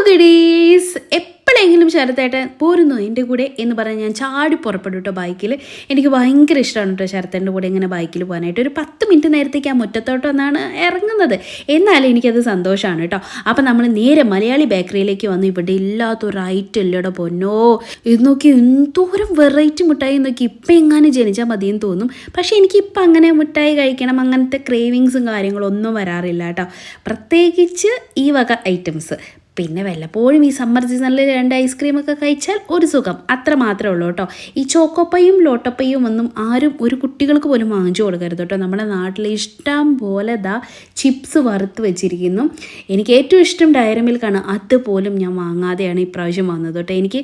ഗഡീസ് എപ്പോഴെങ്കിലും ശരത്തേട്ടൻ പോരുന്നു എൻ്റെ കൂടെ എന്ന് പറഞ്ഞ് ഞാൻ ചാടി പുറപ്പെടും കേട്ടോ ബൈക്കിൽ. എനിക്ക് ഭയങ്കര ഇഷ്ടമാണ് കേട്ടോ ശരത്തേൻ്റെ കൂടെ ഇങ്ങനെ ബൈക്കിൽ പോകാനായിട്ട്. ഒരു 10 മിനിറ്റ് നേരത്തേക്ക് ആ മുറ്റത്തോട്ട് വന്നാണ് ഇറങ്ങുന്നത്. എന്നാലും എനിക്കത് സന്തോഷമാണ് കേട്ടോ. അപ്പം നമ്മൾ നേരെ മലയാളി ബേക്കറിയിലേക്ക് വന്നു. ഇവിടെ ഇല്ലാത്തൊരു ഐറ്റം ഇല്ലയുടെ പൊന്നോ, ഇത് നോക്കി എന്തോരം വെറൈറ്റി മിഠായി നോക്കി. ഇപ്പം എങ്ങാനും ജനിച്ചാൽ മതിയെന്ന് തോന്നും. പക്ഷേ എനിക്കിപ്പം അങ്ങനെ മിഠായി കഴിക്കണം അങ്ങനത്തെ ക്രേവിങ്സും കാര്യങ്ങളും ഒന്നും വരാറില്ല കേട്ടോ. പ്രത്യേകിച്ച് ഈ വക ഐറ്റംസ്. പിന്നെ വല്ലപ്പോഴും ഈ സമ്മർ സീസണിൽ 2 ഐസ്ക്രീമൊക്കെ കഴിച്ചാൽ ഒരു സുഖം, അത്ര മാത്രമേ ഉള്ളൂ കേട്ടോ. ഈ ചോക്കോപ്പയും ലോട്ടപ്പയും ഒന്നും ആരും ഒരു കുട്ടികൾക്ക് പോലും വാങ്ങിച്ചു കൊടുക്കരുത് കേട്ടോ. നമ്മുടെ നാട്ടിൽ ഇഷ്ടം പോലെ ചിപ്സ് വറുത്ത് വെച്ചിരിക്കുന്നു. എനിക്ക് ഏറ്റവും ഇഷ്ടം ഡയറി മിൽക്കാണ്. അതുപോലും ഞാൻ വാങ്ങാതെയാണ് ഇപ്രാവശ്യം വന്നത് കേട്ടോ. എനിക്ക്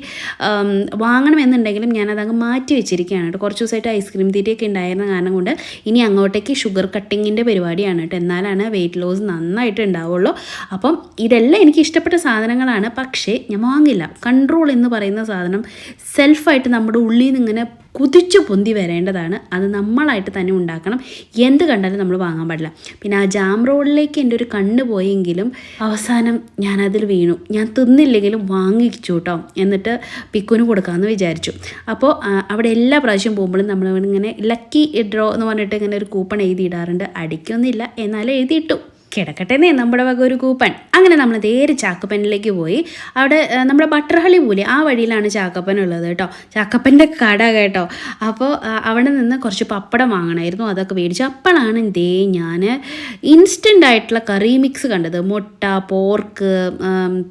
വാങ്ങണമെന്നുണ്ടെങ്കിലും ഞാനതങ്ങ് മാറ്റി വെച്ചിരിക്കുകയാണ് കേട്ടോ. കുറച്ച് ദിവസമായിട്ട് ഐസ്ക്രീം തീറ്റയൊക്കെ ഉണ്ടായിരുന്ന കാരണം കൊണ്ട് ഇനി അങ്ങോട്ടേക്ക് ഷുഗർ കട്ടിങ്ങിൻ്റെ പരിപാടിയാണ് കേട്ടോ. എന്നാലാണ് വെയിറ്റ് ലോസ് നന്നായിട്ട് ഉണ്ടാവുള്ളൂ. അപ്പം ഇതെല്ലാം എനിക്ക് ഇഷ്ടപ്പെട്ട സാധനങ്ങളാണ്. പക്ഷേ ഞാൻ വാങ്ങില്ല. കൺട്രോൾ എന്ന് പറയുന്ന സാധനം സെൽഫായിട്ട് നമ്മുടെ ഉള്ളിൽ നിന്ന് ഇങ്ങനെ കുതിച്ചു പൊന്തി വരേണ്ടതാണ്. അത് നമ്മളായിട്ട് തന്നെ ഉണ്ടാക്കണം. എന്ത് കണ്ടാലും നമ്മൾ വാങ്ങാൻ പാടില്ല. പിന്നെ ആ ജാം റോഡിലേക്ക് എൻ്റെ ഒരു കണ്ണ് പോയെങ്കിലും അവസാനം ഞാനതിൽ വീണു. ഞാൻ തിന്നില്ലെങ്കിലും വാങ്ങിച്ചു കേട്ടോ. എന്നിട്ട് പിക്കുന് കൊടുക്കാമെന്ന് വിചാരിച്ചു. അപ്പോൾ അവിടെ എല്ലാ പ്രാവശ്യം പോകുമ്പോഴും നമ്മളിങ്ങനെ ലക്കി ഡ്രോ എന്ന് പറഞ്ഞിട്ട് ഇങ്ങനെ ഒരു കൂപ്പൺ എഴുതിയിടാറുണ്ട്. അടിക്കൊന്നുമില്ല, എന്നാലും എഴുതിയിട്ടു. കിടക്കട്ടെന്നേ നമ്മുടെ വക ഒരു കൂപ്പൺ. അങ്ങനെ നമ്മൾ നേരെ ചാക്കപ്പനിലേക്ക് പോയി. അവിടെ നമ്മുടെ ബട്ടർഹളി പോലെ ആ വഴിയിലാണ് ചാക്കപ്പൻ ഉള്ളത് കേട്ടോ. ചാക്കപ്പൻ്റെ കട കേട്ടോ. അപ്പോൾ അവിടെ നിന്ന് കുറച്ച് പപ്പടം വാങ്ങണമായിരുന്നു. അതൊക്കെ മേടിച്ചു. അപ്പോഴാണ് ഞാൻ ഇൻസ്റ്റൻ്റ് ആയിട്ടുള്ള കറി മിക്സ് കണ്ടത്. മുട്ട, പോർക്ക്,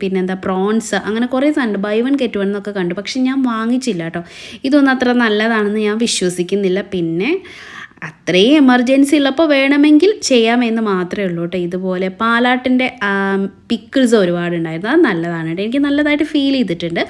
പിന്നെന്താ പ്രോൺസ്, അങ്ങനെ കുറേ സാധനം ബൈ 1 get 1 എന്നൊക്കെ കണ്ടു. പക്ഷെ ഞാൻ വാങ്ങിച്ചില്ല കേട്ടോ. ഇതൊന്നും അത്ര നല്ലതാണെന്ന് ഞാൻ വിശ്വസിക്കുന്നില്ല. പിന്നെ അത്രയും എമർജൻസി ഉള്ളപ്പോൾ വേണമെങ്കിൽ ചെയ്യാമെന്ന് മാത്രമേ ഉള്ളൂ കേട്ടോ. ഇതുപോലെ പാലാട്ടിൻ്റെ പിക്കിൾസ് ഒരുപാടുണ്ടായിരുന്നു. അത് നല്ലതാണ് കേട്ടോ. എനിക്ക് നല്ലതായിട്ട് ഫീൽ ചെയ്തിട്ടുണ്ട്.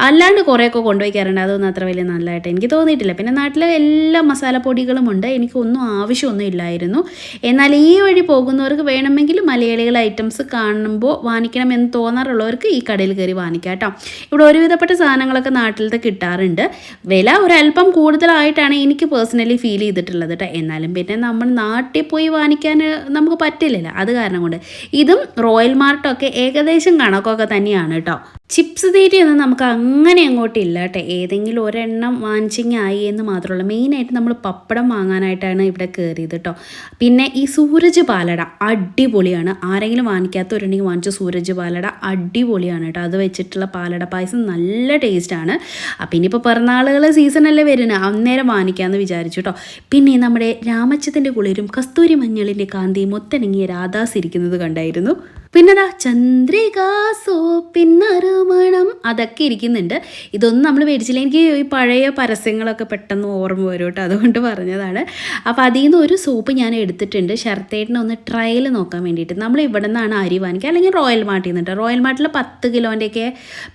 അല്ലാണ്ട് കുറേയൊക്കെ കൊണ്ടുവയ്ക്കാറുണ്ട്. അതൊന്നും അത്ര വലിയ നല്ലതായിട്ട് എനിക്ക് തോന്നിയിട്ടില്ല. പിന്നെ നാട്ടിലെ എല്ലാ മസാലപ്പൊടികളും ഉണ്ട്. എനിക്കൊന്നും ആവശ്യമൊന്നും ഇല്ലായിരുന്നു. എന്നാൽ ഈ വഴി പോകുന്നവർക്ക് വേണമെങ്കിൽ മലയാളികൾ ഐറ്റംസ് കാണുമ്പോൾ വാങ്ങിക്കണമെന്ന് തോന്നാറുള്ളവർക്ക് ഈ കടയിൽ കയറി വാങ്ങിക്കാം കേട്ടോ. ഇവിടെ ഒരുവിധപ്പെട്ട സാധനങ്ങളൊക്കെ നാട്ടിലത്തെ കിട്ടാറുണ്ട്. വില ഒരല്പം കൂടുതലായിട്ടാണ് എനിക്ക് പേഴ്സണലി ഫീൽ ചെയ്തിട്ടുള്ളത്. എന്നാലും പിന്നെ നമ്മൾ നാട്ടിൽ പോയി വാങ്ങിക്കാൻ നമുക്ക് പറ്റില്ലല്ലോ. അത് കാരണം കൊണ്ട് ഇതും റോയൽ മാർട്ടൊക്കെ ഏകദേശം കണക്കൊക്കെ തന്നെയാണ് കേട്ടോ. ചിപ്സ് തീറ്റയൊന്നും നമുക്ക് അങ്ങനെ അങ്ങോട്ടില്ല കേട്ടോ. ഏതെങ്കിലും ഒരെണ്ണം വാങ്ങിച്ചിങ്ങായി എന്ന് മാത്രമല്ല. മെയിനായിട്ട് നമ്മൾ പപ്പടം വാങ്ങാനായിട്ടാണ് ഇവിടെ കയറിയത് കേട്ടോ. പിന്നെ ഈ സൂരജ് പാലട അടിപൊളിയാണ്. ആരെങ്കിലും വാങ്ങിക്കാത്തവരുണ്ടെങ്കിൽ വാങ്ങിച്ച സൂരജ് പാലട അടിപൊളിയാണ് കേട്ടോ. അത് വെച്ചിട്ടുള്ള പാലട പായസം നല്ല ടേസ്റ്റാണ്. അപ്പം ഇനിയിപ്പോൾ പിറന്നാളുകൾ സീസണല്ലേ വരുന്നത്, അന്നേരം വാങ്ങിക്കാമെന്ന് വിചാരിച്ചു കേട്ടോ. പിന്നെ നമ്മുടെ രാമച്ചത്തിൻ്റെ കുളിരും കസ്തൂരി മഞ്ഞളിൻ്റെ കാന്തിയും ഒത്തിണങ്ങിയ രാധാസ് ഇരിക്കുന്നത് കണ്ടായിരുന്നു. പിന്നെതാ ചന്ദ്രിക സോപ്പിന്നറുമണം അതൊക്കെ ഇരിക്കുന്നുണ്ട്. ഇതൊന്നും നമ്മൾ മേടിച്ചില്ല. എനിക്ക് ഈ പഴയ പരസ്യങ്ങളൊക്കെ പെട്ടെന്ന് ഓർമ്മ വരും കേട്ടോ. അതുകൊണ്ട് പറഞ്ഞതാണ്. അപ്പോൾ അതിൽ നിന്ന് ഒരു സോപ്പ് ഞാൻ എടുത്തിട്ടുണ്ട്. ശരത്തേട്ടിനെ ഒന്ന് ട്രയൽ നോക്കാൻ വേണ്ടിയിട്ട്. നമ്മൾ ഇവിടെ നിന്നാണ് അരി വാങ്ങിക്കുക, അല്ലെങ്കിൽ റോയൽ മാർട്ടിൽ നിന്നിട്ട്. റോയൽ മാർട്ടിൽ 10 കിലോൻ്റെയൊക്കെ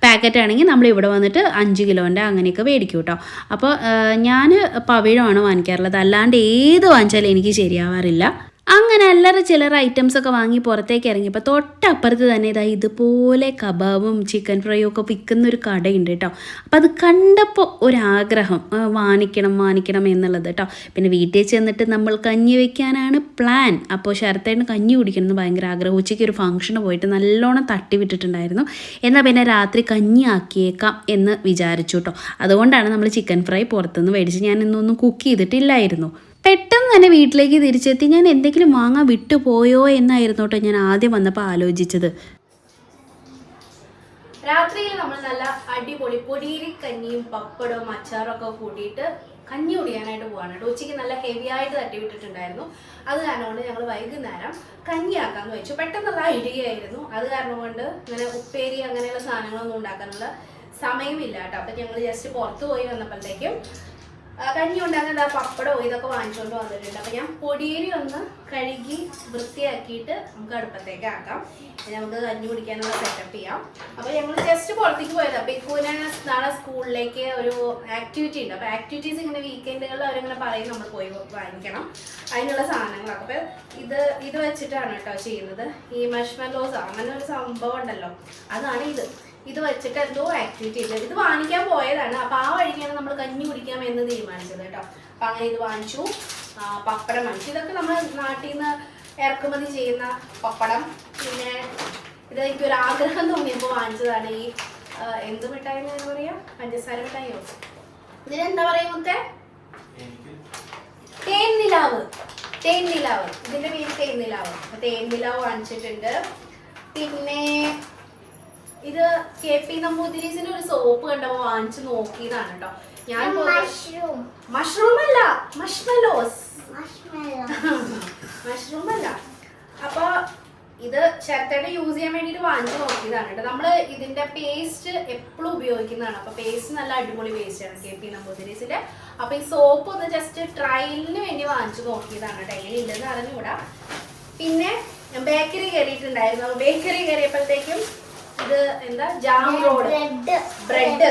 പാക്കറ്റ് ആണെങ്കിൽ നമ്മൾ ഇവിടെ വന്നിട്ട് 5 കിലോൻ്റെ അങ്ങനെയൊക്കെ മേടിക്കും കേട്ടോ. അപ്പോൾ ഞാൻ പവിഴമാണ് വാങ്ങിക്കാറുള്ളത്. അല്ലാണ്ട് ഏത് വാങ്ങിച്ചാലും എനിക്ക് ശരിയാവാറില്ല. അങ്ങനെ അല്ലറ ചില്ലറ ഐറ്റംസൊക്കെ വാങ്ങി പുറത്തേക്ക് ഇറങ്ങിയപ്പോൾ തൊട്ടപ്പുറത്ത് തന്നെ ഇതുപോലെ കബാബും ചിക്കൻ ഫ്രൈയും ഒക്കെ വിൽക്കുന്നൊരു കടയുണ്ട് കേട്ടോ. അപ്പോൾ അത് കണ്ടപ്പോൾ ഒരാഗ്രഹം വാങ്ങിക്കണം എന്നുള്ളത് കേട്ടോ. പിന്നെ വീട്ടിൽ ചെന്നിട്ട് നമ്മൾ കഞ്ഞി വയ്ക്കാനാണ് പ്ലാൻ. അപ്പോൾ ശരത്തേന് കഞ്ഞി കുടിക്കണം എന്ന് ഭയങ്കര ആഗ്രഹം. ഉച്ചയ്ക്ക് ഒരു ഫംഗ്ഷന് പോയിട്ട് നല്ലോണം തട്ടി വിട്ടിട്ടുണ്ടായിരുന്നു. എന്നാൽ പിന്നെ രാത്രി കഞ്ഞി ആക്കിയേക്കാം എന്ന് വിചാരിച്ചു കേട്ടോ. അതുകൊണ്ടാണ് നമ്മൾ ചിക്കൻ ഫ്രൈ പുറത്തുനിന്ന് മേടിച്ച്. ഞാൻ ഇന്നൊന്നും കുക്ക് ചെയ്തിട്ടില്ലായിരുന്നു. പെട്ടെന്ന് തന്നെ വീട്ടിലേക്ക് തിരിച്ചെത്തി. ഞാൻ എന്തെങ്കിലും വാങ്ങാൻ വിട്ടുപോയോ എന്നായിരുന്നു കേട്ടോ ഞാൻ ആദ്യം വന്നപ്പോൾ ആലോചിച്ചത്. രാത്രിയിൽ നമ്മൾ നല്ല അടിപൊളി പൊടിയരി കഞ്ഞിയും പപ്പടവും അച്ചാറും ഒക്കെ കൂട്ടിയിട്ട് കഞ്ഞി കുടിക്കാനായിട്ട് പോവാണ് കേട്ടോ. ഉച്ചയ്ക്ക് നല്ല ഹെവി ആയിട്ട് തട്ടി വിട്ടിട്ടുണ്ടായിരുന്നു. അത് കാരണം കൊണ്ട് ഞങ്ങൾ വൈകുന്നേരം കഞ്ഞിയാക്കാമെന്ന് വെച്ചു. പെട്ടെന്നുള്ള ഐഡിയ ആയിരുന്നു. അത് കാരണം കൊണ്ട് ഇങ്ങനെ ഉപ്പേരി അങ്ങനെയുള്ള സാധനങ്ങളൊന്നും ഉണ്ടാക്കാനുള്ള സമയമില്ല കേട്ടോ. അപ്പം ഞങ്ങൾ ജസ്റ്റ് പുറത്ത് പോയി വന്നപ്പോഴത്തേക്കും കഞ്ഞി ഉണ്ടാകുന്ന പപ്പടവും ഇതൊക്കെ വാങ്ങിച്ചുകൊണ്ട് വന്നിട്ടുണ്ട്. അപ്പം ഞാൻ പൊടിയരി ഒന്ന് കഴുകി വൃത്തിയാക്കിയിട്ട് നമുക്ക് അടുപ്പത്തേക്ക് ആക്കാം. നമുക്ക് കഞ്ഞി കുടിക്കാനുള്ള സെറ്റപ്പ് ചെയ്യാം. അപ്പോൾ ഞങ്ങൾ ജസ്റ്റ് പുറത്തേക്ക് പോയത്. അപ്പോൾ ഇക്കുവിനെ നാളെ സ്കൂളിലേക്ക് ഒരു ആക്ടിവിറ്റി ഉണ്ട്. അപ്പോൾ ആക്ടിവിറ്റീസ് ഇങ്ങനെ വീക്കെൻഡുകളിൽ അവരിങ്ങനെ പറയും നമ്മൾ പോയി വാങ്ങിക്കണം അതിനുള്ള സാധനങ്ങളൊക്കെ. അപ്പോൾ ഇത് വെച്ചിട്ടാണ് കേട്ടോ ചെയ്യുന്നത്. ഈ മഷ്മെല്ലോസ് അങ്ങനെ ഒരു സംഭവം ഉണ്ടല്ലോ, അതാണ് ഇത് വെച്ചിട്ട് എന്തോ ആക്ടിവിറ്റി ഇല്ല. ഇത് വാങ്ങിക്കാൻ പോയതാണ്. അപ്പോൾ ആ വഴിക്കാണ് നമ്മൾ കഞ്ഞി കുടിക്കാം എന്ന് തീരുമാനിച്ചത് കേട്ടോ. അപ്പം അങ്ങനെ ഇത് വാങ്ങിച്ചു. പപ്പടം വാങ്ങിച്ചു. ഇതൊക്കെ നമ്മൾ നാട്ടിൽ നിന്ന് ഇറക്കുമതി ചെയ്യുന്ന പപ്പടം. പിന്നെ ഇത് എനിക്കൊരു ആഗ്രഹം തോന്നിയപ്പോൾ വാങ്ങിച്ചതാണ്. ഈ എന്ത് മിഠായി എന്ന് പറയാ, പഞ്ചസാര മിഠായിയോ, ഇതിനെന്താ പറയാ മുത്തേ? തേൻനിലാവ്. തേൻനിലാവ്, ഇതിന്റെ പേര് തേൻനിലാവ്. അപ്പൊ തേൻനിലാവ് വാങ്ങിച്ചിട്ടുണ്ട്. പിന്നെ ഇത് KP നമ്പൂതിരീസിന്റെ ഒരു സോപ്പ് കണ്ടപ്പോ വാങ്ങിച്ചു നോക്കിയതാണ് കേട്ടോ. ഞാൻ മഷ്റൂം അല്ല, മഷ്മെലോസ്. മഷ്റൂം അല്ല. അപ്പൊ ഇത് ശരത്തേടെ യൂസ് ചെയ്യാൻ വേണ്ടിട്ട് വാങ്ങിച്ചു നോക്കിയതാണ് കേട്ടോ. നമ്മള് ഇതിന്റെ പേസ്റ്റ് എപ്പോഴും ഉപയോഗിക്കുന്നതാണ്. അപ്പൊ പേസ്റ്റ് നല്ല അടിപൊളി പേസ്റ്റ് ആണ് KP നമ്പൂതിരീസിന്റെ. അപ്പൊ ഈ സോപ്പ് ഒന്ന് ജസ്റ്റ് ട്രയലിന് വേണ്ടി വാങ്ങിച്ചു നോക്കിയതാണ് കേട്ടോ. എങ്ങനെ ഇല്ലെന്ന് അറിഞ്ഞുകൂടാ. പിന്നെ ബേക്കറി കയറിയിട്ടുണ്ടായിരുന്നു. ബേക്കറി കയറിയപ്പോഴത്തേക്കും ഇത് എന്താ, ജാം റോഡ്, ബ്രെഡ്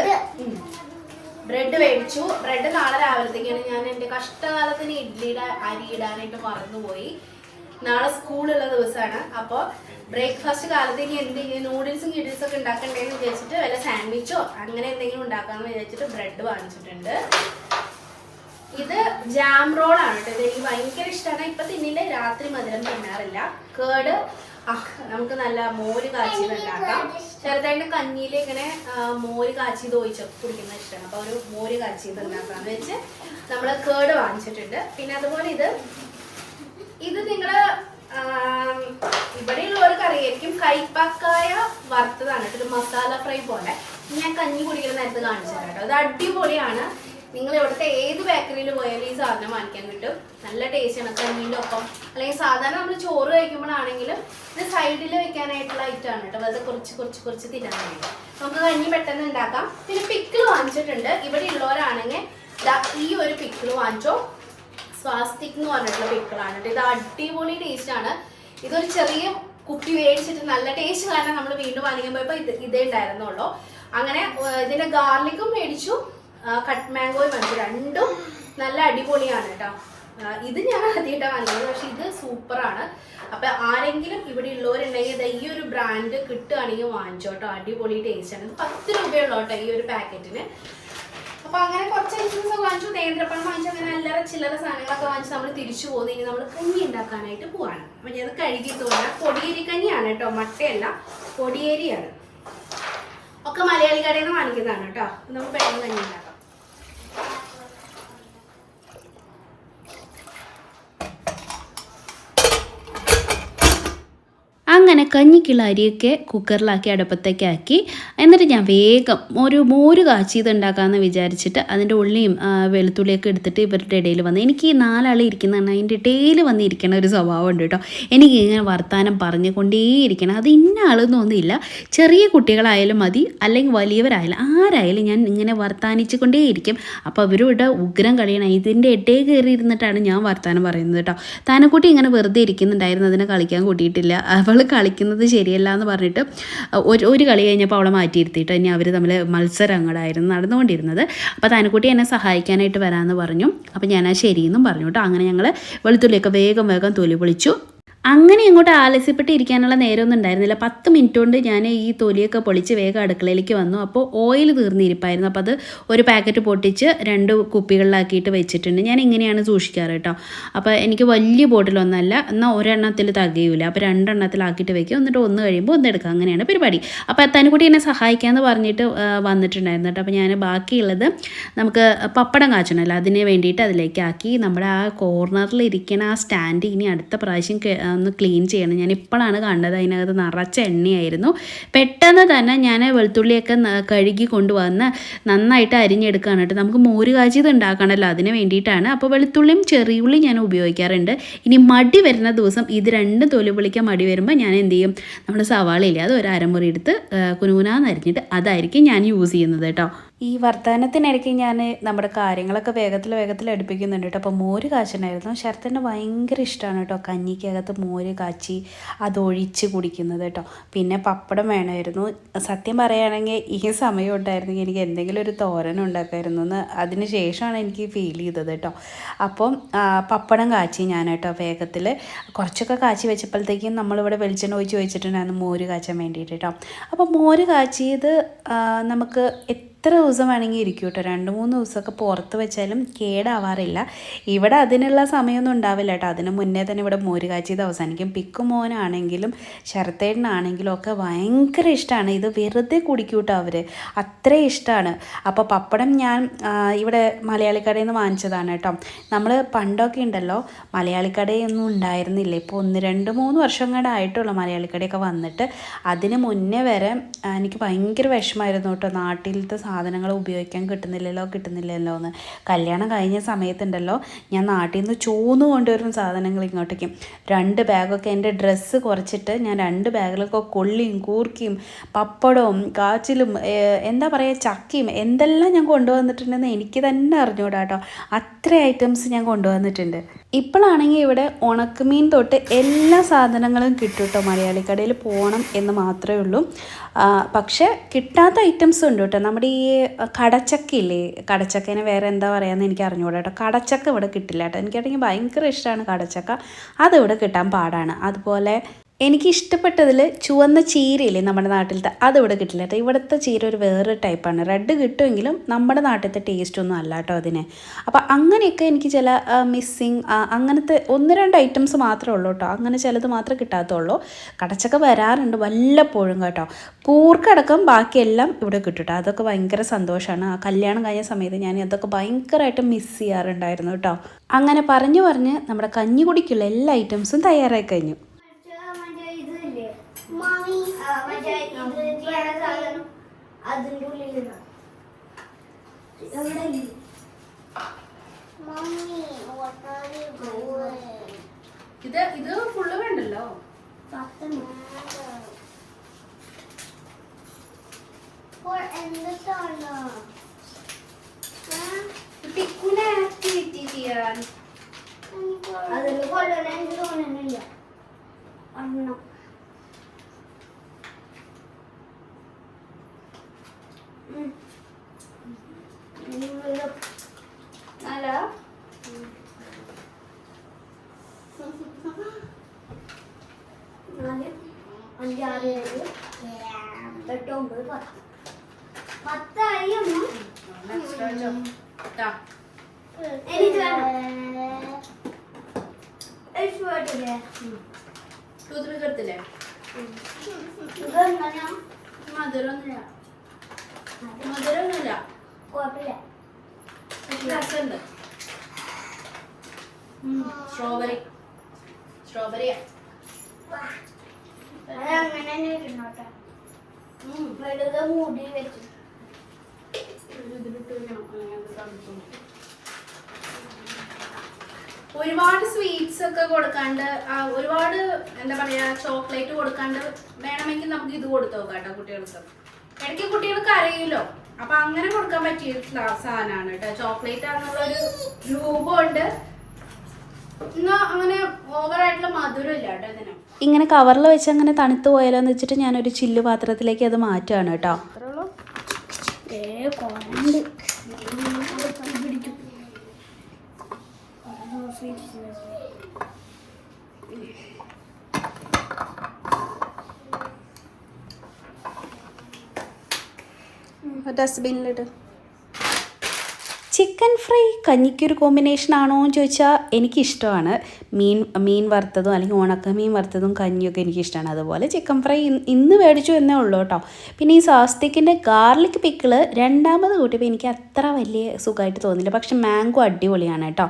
മേടിച്ചു. ബ്രെഡ് നാളെ രാവിലത്തേക്കാണ്. ഞാൻ എൻ്റെ കഷ്ടകാലത്തിന് ഇഡ്ഡലിയുടെ അരി ഇടാനായിട്ട് മറന്നുപോയി. നാളെ സ്കൂളുള്ള ദിവസമാണ്. അപ്പോൾ ബ്രേക്ക്ഫാസ്റ്റ് കാലത്തേക്ക് എന്തെങ്കിലും നൂഡിൽസും കിഡിൽസും ഒക്കെ ഉണ്ടാക്കണ്ടേന്ന് വിചാരിച്ചിട്ട് വല്ല സാൻഡ്വിച്ചോ അങ്ങനെ എന്തെങ്കിലും ഉണ്ടാക്കാമെന്ന് വിചാരിച്ചിട്ട് ബ്രെഡ് വാങ്ങിച്ചിട്ടുണ്ട്. ഇത് ജാം റോളാണ് കേട്ടോ. ഇത് എനിക്ക് ഭയങ്കര ഇഷ്ടമാണ്. ഇപ്പൊ തിന്നില്ല, രാത്രി മധുരം തിന്നാറില്ല. കേട് നമുക്ക് നല്ല മോര് കാച്ചിയത് ഉണ്ടാക്കാം. ചെറുതായിട്ട് കഞ്ഞിയിൽ ഇങ്ങനെ മോര് കാച്ചിയത് ഒഴിച്ചൊക്കെ കുടിക്കുന്നത് ഇഷ്ടമാണ്. അപ്പൊ ഒരു മോര് കാച്ചിയത് ഉണ്ടാക്കാന്ന് വെച്ച് നമ്മൾ കേട് വാങ്ങിച്ചിട്ടുണ്ട്. പിന്നെ അതുപോലെ ഇത് നിങ്ങള് ഇവിടെയുള്ളവർക്ക് അറിയായിരിക്കും, കൈപ്പക്കായ വറുത്തതാണ്. ഒരു മസാല ഫ്രൈ പോലെ. ഞാൻ കഞ്ഞി കുടിക്കുന്ന നേരത്ത് കാണിച്ചു തരാം കേട്ടോ. ഇത് അടിപൊളിയാണ്. നിങ്ങൾ ഇവിടുത്തെ ഏത് ബേക്കറിയിൽ പോയാലും ഈ സാധനം വാങ്ങിക്കാൻ കിട്ടും. നല്ല ടേസ്റ്റാണ് കഞ്ഞീൻ്റെ ഒപ്പം. അല്ലെങ്കിൽ സാധാരണ നമ്മൾ ചോറ് കഴിക്കുമ്പോഴാണെങ്കിലും ഇത് സൈഡിൽ വെക്കാനായിട്ടുള്ള ഐറ്റമാണ് കേട്ടോ. വെറുതെ കുറച്ച് തിന്നാൻ വേണ്ടി നമുക്ക് കഞ്ഞി പെട്ടെന്ന് ഉണ്ടാക്കാം. പിന്നെ പിക്കിൾ വാങ്ങിച്ചിട്ടുണ്ട്. ഇവിടെ ഉള്ളവരാണെങ്കിൽ ഈ ഒരു പിക്കിൾ വാങ്ങിച്ചോ. സ്വാസ്തിക് എന്ന് പറഞ്ഞിട്ടുള്ള പിക്കിളാണ് കേട്ടോ. ഇത് അടിപൊളി ടേസ്റ്റാണ്. ഇതൊരു ചെറിയ കുപ്പി മേടിച്ചിട്ട് നല്ല ടേസ്റ്റ് കാരണം നമ്മൾ വീണ്ടും വാങ്ങിക്കാൻ പോയപ്പോൾ ഇതേ ഉണ്ടായിരുന്നുള്ളൂ. അങ്ങനെ ഇതിന്റെ ഗാർലിക്കും മേടിച്ചു, കട്ട് മാംഗോയും വാങ്ങിച്ചു. രണ്ടും നല്ല അടിപൊളിയാണ് കേട്ടോ. ഇത് ഞാൻ ആദ്യമായിട്ടാണ് വാങ്ങിയത്, പക്ഷെ ഇത് സൂപ്പറാണ്. അപ്പൊ ആരെങ്കിലും ഇവിടെ ഉള്ളവരുണ്ടെങ്കിൽ ഈ ഒരു ബ്രാൻഡ് കിട്ടുകയാണെങ്കിൽ വാങ്ങിച്ചോ കേട്ടോ. അടിപൊളി ടേസ്റ്റാണ്. ഇത് 10 രൂപയുള്ളൂ കേട്ടോ ഈ ഒരു പാക്കറ്റിന്. അപ്പൊ അങ്ങനെ കുറച്ച് ഐറ്റംസ് ഒക്കെ വാങ്ങിച്ചു. നേന്ത്രപ്പഴം വാങ്ങിച്ചു. അങ്ങനെ അല്ലറ ചില്ലറ സാധനങ്ങളൊക്കെ വാങ്ങിച്ച് നമ്മൾ തിരിച്ചു പോകുന്നു. ഇനി നമ്മൾ കഞ്ഞി ഉണ്ടാക്കാനായിട്ട് പോവാണ്. അപ്പൊ ഞാൻ കഴുകി തോന്നാം. പൊടിയേരി കഞ്ഞിയാണ് കേട്ടോ, മട്ടയല്ല, പൊടിയേരിയാണ്. ഒക്കെ മലയാളി കടയിൽ നിന്ന് വാങ്ങിക്കുന്നതാണ് കേട്ടോ. നമുക്ക് പെട്ടെന്ന് കഞ്ഞി ഉണ്ടാക്കാം. അങ്ങനെ കഞ്ഞിക്കുള്ള അരിയൊക്കെ കുക്കറിലാക്കി അടുപ്പത്തേക്കാക്കി. എന്നിട്ട് ഞാൻ വേഗം ഒരു മോര് കാച്ചിയത് ഉണ്ടാക്കാമെന്ന് വിചാരിച്ചിട്ട് അതിൻ്റെ ഉള്ളിയും വെളുത്തുള്ളിയൊക്കെ എടുത്തിട്ട് ഇവരുടെ ഇടയിൽ വന്ന്, എനിക്ക് ഈ 4 ആൾ ഇരിക്കുന്നതാണ് അതിൻ്റെ ഇടയിൽ വന്നിരിക്കണ ഒരു സ്വഭാവം ഉണ്ട് കേട്ടോ. എനിക്ക് ഇങ്ങനെ വർത്താനം പറഞ്ഞുകൊണ്ടേയിരിക്കണം. അത് ഇന്ന ആളെന്നൊന്നുമില്ല, ചെറിയ കുട്ടികളായാലും മതി അല്ലെങ്കിൽ വലിയവരായാലും ആരായാലും ഞാൻ ഇങ്ങനെ വർത്താനിച്ചു കൊണ്ടേയിരിക്കും. അപ്പോൾ അവരുടെ ഉഗ്രം കളിയാണ്. ഇതിൻ്റെ ഇടയിൽ കയറി ഇരുന്നിട്ടാണ് ഞാൻ വർത്താനം പറയുന്നത് കേട്ടോ. താനക്കുട്ടി ഇങ്ങനെ വെറുതെ ഇരിക്കുന്നുണ്ടായിരുന്നു, അതിനെ കളിക്കാൻ കൂട്ടിയിട്ടില്ല. അവൾ കളിക്കുന്നത് ശരിയല്ല എന്ന് പറഞ്ഞിട്ട് ഒരു കളി കഴിഞ്ഞപ്പോൾ അവളെ മാറ്റിയിരുത്തിയിട്ട് ഇനി അവർ തമ്മിൽ മത്സരം അങ്ങോട്ടായിരുന്നു നടന്നുകൊണ്ടിരുന്നത്. അപ്പോൾ താനക്കുട്ടി എന്നെ സഹായിക്കാനായിട്ട് വരാമെന്ന് പറഞ്ഞു. അപ്പോൾ ഞാൻ ശരിയെന്നും പറഞ്ഞു കേട്ടോ. അങ്ങനെ ഞങ്ങൾ വെളുത്തുള്ളിയൊക്കെ വേഗം തൊലി പൊളിച്ചു. അങ്ങനെ ഇങ്ങോട്ട് ആലസ്യപ്പെട്ട് ഇരിക്കാനുള്ള നേരമൊന്നും ഉണ്ടായിരുന്നില്ല. 10 മിനിറ്റ് കൊണ്ട് ഞാൻ ഈ തൊലിയൊക്കെ പൊളിച്ച് വേഗം അടുക്കളയിലേക്ക് വന്നു. അപ്പോൾ ഓയിൽ തീർന്നിരിപ്പായിരുന്നു. അപ്പോൾ അത് ഒരു പാക്കറ്റ് പൊട്ടിച്ച് 2 കുപ്പികളിലാക്കിയിട്ട് വെച്ചിട്ടുണ്ട്. ഞാൻ ഇങ്ങനെയാണ് സൂക്ഷിക്കാറ് കേട്ടോ. അപ്പോൾ എനിക്ക് വലിയ ബോട്ടിലൊന്നല്ല, എന്നാൽ ഒരെണ്ണത്തിൽ തികയില്ല. അപ്പോൾ 2 എണ്ണത്തിലാക്കിയിട്ട് വെക്കും. എന്നിട്ട് ഒന്ന് കഴിയുമ്പോൾ ഒന്ന് എടുക്കാം. അങ്ങനെയാണ് പരിപാടി. അപ്പോൾ താനക്കുട്ടി എന്നെ സഹായിക്കാമെന്ന് പറഞ്ഞിട്ട് വന്നിട്ടുണ്ടായിരുന്നു കേട്ടോ. അപ്പോൾ ഞാൻ ബാക്കിയുള്ളത് നമുക്ക് പപ്പടം കാച്ചണമല്ലോ, അതിന് വേണ്ടിയിട്ട് അതിലേക്ക് ആക്കി. നമ്മുടെ ആ കോർണറിൽ ഇരിക്കണ ആ സ്റ്റാൻഡ് ഇനി അടുത്ത പ്രാവശ്യം ഒന്ന് ക്ലീൻ ചെയ്യണം. ഞാൻ ഇപ്പോഴാണ് കണ്ടത്, അതിനകത്ത് നിറച്ച എണ്ണയായിരുന്നു. പെട്ടെന്ന് തന്നെ ഞാൻ വെളുത്തുള്ളിയൊക്കെ കഴുകി കൊണ്ടുവന്ന് നന്നായിട്ട് അരിഞ്ഞെടുക്കുകയാണ് കേട്ടോ. നമുക്ക് മോര് കാച്ചിയത് ഉണ്ടാക്കണമല്ലോ, അതിന് വേണ്ടിയിട്ടാണ്. അപ്പോൾ വെളുത്തുള്ളിയും ചെറിയുള്ളിയും ഞാൻ ഉപയോഗിക്കാറുണ്ട്. ഇനി മടി വരുന്ന ദിവസം ഇത് 2 തൊലി പൊളിക്കാൻ മടി വരുമ്പോൾ ഞാൻ എന്ത് ചെയ്യും, നമ്മുടെ സവാളയില്ലേ, അത് ഒരു അരമുറി എടുത്ത് കുനുകുനാന്ന് അരിഞ്ഞിട്ട് അതായിരിക്കും ഞാൻ യൂസ് ചെയ്യുന്നത് കേട്ടോ. ഈ വർത്തമാനത്തിനിടയ്ക്ക് ഞാൻ നമ്മുടെ കാര്യങ്ങളൊക്കെ വേഗത്തിൽ അടുപ്പിക്കുന്നുണ്ട് കേട്ടോ. അപ്പോൾ മോര് കാച്ചനായിരുന്നു. ശരത്തിന് ഭയങ്കര ഇഷ്ടമാണ് കേട്ടോ കഞ്ഞിക്കകത്ത് മോര് കാച്ചി അതൊഴിച്ച് കുടിക്കുന്നത് കേട്ടോ. പിന്നെ പപ്പടം വേണമായിരുന്നു. സത്യം പറയുകയാണെങ്കിൽ ഈ സമയം ഉണ്ടായിരുന്നെങ്കിൽ എനിക്ക് എന്തെങ്കിലും ഒരു തോരൻ ഉണ്ടാക്കായിരുന്നു എന്ന് അതിന് ശേഷമാണ് എനിക്ക് ഫീൽ ചെയ്തത് കേട്ടോ. അപ്പം പപ്പടം കാച്ചി ഞാൻ കേട്ടോ വേഗത്തിൽ കുറച്ചൊക്കെ കാച്ചി വെച്ചപ്പോഴത്തേക്കും നമ്മളിവിടെ വെളിച്ചെണ്ണ ഒഴിച്ച് വെച്ചിട്ടുണ്ടായിരുന്നു മോര് കാച്ചാൻ വേണ്ടിയിട്ട് കേട്ടോ. അപ്പോൾ മോര് കാച്ചിയത് നമുക്ക് ദിവസം വേണമെങ്കിൽ ഇരിക്കും കേട്ടോ. 2-3 ദിവസമൊക്കെ പുറത്ത് വെച്ചാലും കേടാവാറില്ല. ഇവിടെ അതിനുള്ള സമയമൊന്നും ഉണ്ടാവില്ല കേട്ടോ. അതിന് മുന്നേ തന്നെ ഇവിടെ മോര് കാച്ചിയത് അവസാനിക്കും. പിക്കും മോനാണെങ്കിലും ശരത്തേട്ടനാണെങ്കിലും ഒക്കെ ഭയങ്കര ഇഷ്ടമാണ്. ഇത് വെറുതെ കുടിക്കും കേട്ടോ അവർ, അത്രയും ഇഷ്ടമാണ്. അപ്പോൾ പപ്പടം ഞാൻ ഇവിടെ മലയാളിക്കടയിൽ നിന്ന് വാങ്ങിച്ചതാണ് കേട്ടോ. നമ്മൾ പണ്ടൊക്കെ ഉണ്ടല്ലോ മലയാളിക്കടയൊന്നും ഉണ്ടായിരുന്നില്ല. ഇപ്പോൾ 1-2-3 വർഷം കൂടെ ആയിട്ടുള്ളൂ മലയാളിക്കടയൊക്കെ വന്നിട്ട്. അതിന് മുന്നേ വരെ എനിക്ക് ഭയങ്കര വിഷമമായിരുന്നു കേട്ടോ, നാട്ടിലത്തെ സാധനങ്ങൾ ഉപയോഗിക്കാൻ കിട്ടുന്നില്ലല്ലോ എന്ന്. കല്യാണം കഴിഞ്ഞ സമയത്തുണ്ടല്ലോ ഞാൻ നാട്ടിൽ നിന്ന് ചോന്ന് കൊണ്ടുവരും സാധനങ്ങൾ ഇങ്ങോട്ടേക്കും. 2 ബാഗൊക്കെ എൻ്റെ ഡ്രസ്സ് കുറച്ചിട്ട് ഞാൻ 2 ബാഗിലൊക്കെ കൊള്ളിയും കൂർക്കിയും പപ്പടവും കാച്ചിലും എന്താ പറയുക ചക്കയും എന്തെല്ലാം ഞാൻ കൊണ്ടുവന്നിട്ടുണ്ടെന്ന് എനിക്ക് തന്നെ അറിഞ്ഞൂടാ കേട്ടോ. അത്ര ഐറ്റംസ് ഞാൻ കൊണ്ടുവന്നിട്ടുണ്ട്. ഇപ്പോഴാണെങ്കിൽ ഇവിടെ ഉണക്കമീൻ തൊട്ട് എല്ലാ സാധനങ്ങളും കിട്ടും കേട്ടോ. മലയാളിക്കടയിൽ പോകണം എന്ന് മാത്രമേ ഉള്ളൂ. പക്ഷേ കിട്ടാത്ത ഐറ്റംസ് ഉണ്ട് കേട്ടോ. നമ്മുടെ ഈ കടച്ചക്കയില്ലേ, കടച്ചക്കേനെ വേറെ എന്താ പറയുകയെന്ന് എനിക്ക് അറിഞ്ഞുകൂടാ കേട്ടോ. കടച്ചക്ക ഇവിടെ കിട്ടില്ല കേട്ടോ. എനിക്കാണെങ്കിൽ ഭയങ്കര ഇഷ്ടമാണ് കടച്ചക്ക, അതിവിടെ കിട്ടാൻ പാടാണ്. അതുപോലെ എനിക്ക് ഇഷ്ടപ്പെട്ടതിൽ ചുവന്ന ചീരയില്ലേ നമ്മുടെ നാട്ടിലത്തെ, അതിവിടെ കിട്ടില്ല കേട്ടോ. ഇവിടുത്തെ ചീര ഒരു വേറൊരു ടൈപ്പാണ്. റെഡ് കിട്ടുമെങ്കിലും നമ്മുടെ നാട്ടിലത്തെ ടേസ്റ്റൊന്നും അല്ല കേട്ടോ അതിന്. അപ്പോൾ അങ്ങനെയൊക്കെ എനിക്ക് ചില മിസ്സിങ് അങ്ങനത്തെ 1-2 ഐറ്റംസ് മാത്രമേ ഉള്ളൂ കേട്ടോ. അങ്ങനെ ചിലത് മാത്രമേ കിട്ടാത്തുള്ളൂ. കടച്ചക്ക വരാറുണ്ട് വല്ലപ്പോഴും കേട്ടോ. പൂർക്കടക്കം ബാക്കിയെല്ലാം ഇവിടെ കിട്ടും കേട്ടോ. അതൊക്കെ ഭയങ്കര സന്തോഷമാണ്. ആ കല്യാണം കഴിഞ്ഞ സമയത്ത് ഞാൻ അതൊക്കെ ഭയങ്കരമായിട്ട് മിസ് ചെയ്യാറുണ്ടായിരുന്നു കേട്ടോ. അങ്ങനെ പറഞ്ഞ് നമ്മുടെ കഞ്ഞി കുടിക്കുള്ള എല്ലാ ഐറ്റംസും തയ്യാറായി കഴിഞ്ഞു. അതിൻ്റെ ഉള്ളിൽ ഇത് ഫുള്ള് വേണ്ടല്ലോ. എന്താണ് ടിക്കുനെ ആക്ടിവിറ്റി ചെയ്യാൻ അതിൽ കൊല്ലണ എനിക്ക് തോന്നുന്നില്ല. അണ്ണം അല്ല 4, 5, 6, 7, 8, 9, 10. 10 ആയി അമ്മ. എനിക്ക് ഇഷ്ടപ്പെട്ടില്ലേ? എടുത്തില്ലേ? ഇതെങ്ങനെയാ? മധുരമൊന്നുമില്ല. കുഴപ്പമില്ല. രസമുണ്ട്. സ്ട്രോബെറിയാ. അതങ്ങനെ തന്നെ ഇരുന്നോട്ടെ. വെളുതെ മൂടി വെച്ചു. ഒരുപാട് സ്വീറ്റ്സ് ഒക്കെ കൊടുക്കാണ്ട്, ഒരുപാട് എന്താ പറയാ ചോക്ലേറ്റ് കൊടുക്കാണ്ട് വേണമെങ്കിൽ നമുക്ക് ഇത് കൊടുത്തു നോക്കാം കേട്ടോ കുട്ടികൾക്ക്. ഇടയ്ക്ക് കുട്ടികൾക്ക് അറിയില്ലോ, അപ്പൊ അങ്ങനെ കൊടുക്കാൻ പറ്റിയ സാധനമാണ് കേട്ടോ. ചോക്ലേറ്റ് ആണെന്നുള്ളൊരു രൂപമുണ്ട്, എന്നാ അങ്ങനെ ഓവറായിട്ടുള്ള മധുരം ഇല്ല കേട്ടോ ഇതിന്. ഇങ്ങനെ കവറിൽ വെച്ച് അങ്ങനെ തണുത്ത് പോയാലോ എന്ന് വെച്ചിട്ട് ഞാനൊരു ചില്ല് പാത്രത്തിലേക്ക് അത് മാറ്റുകയാണ് കേട്ടോ. ഡസ്റ്റ്ബിന്നിലിട്ട്. ചിക്കൻ ഫ്രൈ കഞ്ഞിക്കൊരു കോമ്പിനേഷൻ ആണോ എന്ന് ചോദിച്ചാൽ എനിക്കിഷ്ടമാണ്. മീൻ വറുത്തതും അല്ലെങ്കിൽ ഉണക്കമീൻ വറുത്തതും കഞ്ഞിയൊക്കെ എനിക്കിഷ്ടമാണ്. അതുപോലെ ചിക്കൻ ഫ്രൈ ഇന്ന് മേടിച്ചു എന്നേ ഉള്ളൂ കേട്ടോ. പിന്നെ ഈ സാസ്തിക്കിൻ്റെ ഗാർലിക് പിക്കിള് രണ്ടാമത് കൂട്ടിയപ്പോൾ എനിക്ക് അത്ര വലിയ സുഖമായിട്ട് തോന്നില്ല. പക്ഷെ മാംഗോ അടിപൊളിയാണ് കേട്ടോ.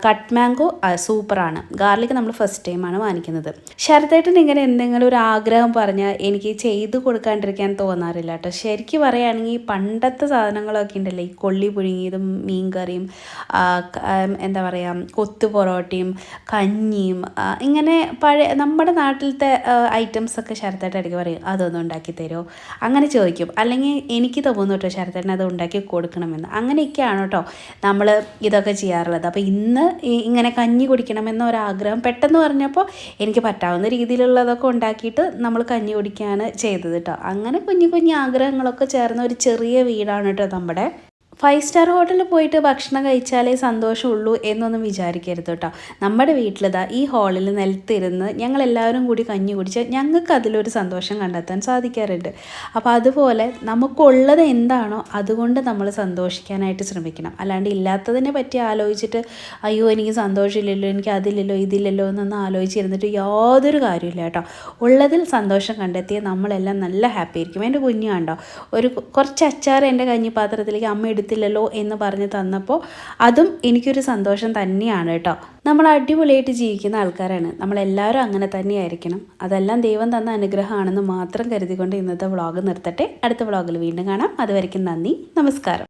കട്ട് മാംഗോ സൂപ്പറാണ്. ഗാർലിക് നമ്മൾ ഫസ്റ്റ് ടൈമാണ് വാങ്ങിക്കുന്നത്. ശരത്തേട്ടൻ ഇങ്ങനെ എന്തെങ്കിലും ഒരു ആഗ്രഹം പറഞ്ഞാൽ എനിക്ക് ചെയ്ത് കൊടുക്കാണ്ടിരിക്കാൻ തോന്നാറില്ല കേട്ടോ. ശരിക്കും പറയുകയാണെങ്കിൽ പണ്ടത്തെ സാധനങ്ങളൊക്കെ ഉണ്ടല്ലോ, ഈ കൊള്ളി പുഴുങ്ങിയതും മീൻ കറിയും എന്താ പറയുക കൊത്തു പൊറോട്ടയും കഞ്ഞിയും ഇങ്ങനെ പഴയ നമ്മുടെ നാട്ടിലത്തെ ഐറ്റംസൊക്കെ ശരത്തേട്ടൻ ഇടയ്ക്ക് പറയും അതൊന്നും ഉണ്ടാക്കി തരുമോ അങ്ങനെ ചോദിക്കും. അല്ലെങ്കിൽ എനിക്ക് തോന്നുന്നു കേട്ടോ ശരത്തേട്ടൻ അത് ഉണ്ടാക്കി കൊടുക്കണമെന്ന്. അങ്ങനെയൊക്കെയാണ് കേട്ടോ നമ്മൾ ഇതൊക്കെ ചെയ്യാറുള്ളത്. അപ്പോൾ ഇന്ന് ഇങ്ങനെ കഞ്ഞി കുടിക്കണമെന്ന ഒരാഗ്രഹം പെട്ടെന്ന് പറഞ്ഞപ്പോൾ എനിക്ക് പറ്റാവുന്ന രീതിയിലുള്ളതൊക്കെ ഉണ്ടാക്കിയിട്ട് നമ്മൾ കഞ്ഞി കുടിക്കുകയാണ് ചെയ്തത് കേട്ടോ. അങ്ങനെ കുഞ്ഞു കുഞ്ഞു ആഗ്രഹങ്ങളൊക്കെ ചേർന്ന ഒരു ചെറിയ വീടാണ് കേട്ടോ നമ്മുടെ. 5 സ്റ്റാർ ഹോട്ടലിൽ പോയിട്ട് ഭക്ഷണം കഴിച്ചാലേ സന്തോഷമുള്ളൂ എന്നൊന്നും വിചാരിക്കരുത് കേട്ടോ. നമ്മുടെ വീട്ടിലിതാ ഈ ഹാളിൽ നിലത്തിരുന്ന് ഞങ്ങളെല്ലാവരും കൂടി കഞ്ഞി കുടിച്ച് ഞങ്ങൾക്ക് അതിലൊരു സന്തോഷം കണ്ടെത്താൻ സാധിക്കാറുണ്ട്. അപ്പോൾ അതുപോലെ നമുക്കുള്ളത് എന്താണോ അതുകൊണ്ട് നമ്മൾ സന്തോഷിക്കാനായിട്ട് ശ്രമിക്കണം. അല്ലാണ്ട് ഇല്ലാത്തതിനെ പറ്റി ആലോചിച്ചിട്ട് അയ്യോ എനിക്ക് സന്തോഷമില്ലല്ലോ, എനിക്ക് അതില്ലല്ലോ ഇതില്ലല്ലോ എന്നൊന്നും ആലോചിച്ചിരുന്നിട്ട് യാതൊരു കാര്യമില്ല കേട്ടോ. ഉള്ളതിൽ സന്തോഷം കണ്ടെത്തിയ നമ്മളെല്ലാം നല്ല ഹാപ്പി ആയിരിക്കും. എൻ്റെ കുഞ്ഞു കണ്ടോ, കുറച്ച് അച്ചാർ എൻ്റെ കഞ്ഞിപ്പാത്രത്തിലേക്ക് അമ്മ എടുത്തില്ലല്ലോ എന്ന് പറഞ്ഞ് തന്നപ്പോൾ അതും എനിക്കൊരു സന്തോഷം തന്നെയാണ് കേട്ടോ. നമ്മൾ അടിപൊളിയായിട്ട് ജീവിക്കുന്ന ആൾക്കാരാണ്, നമ്മളെല്ലാവരും അങ്ങനെ തന്നെയായിരിക്കണം. അതെല്ലാം ദൈവം തന്ന അനുഗ്രഹമാണെന്ന് മാത്രം കരുതിക്കൊണ്ട് ഇന്നത്തെ വ്ളോഗ് നിർത്തട്ടെ. അടുത്ത വ്ളോഗിൽ വീണ്ടും കാണാം. അതുവരെയ്ക്കും നന്ദി, നമസ്കാരം.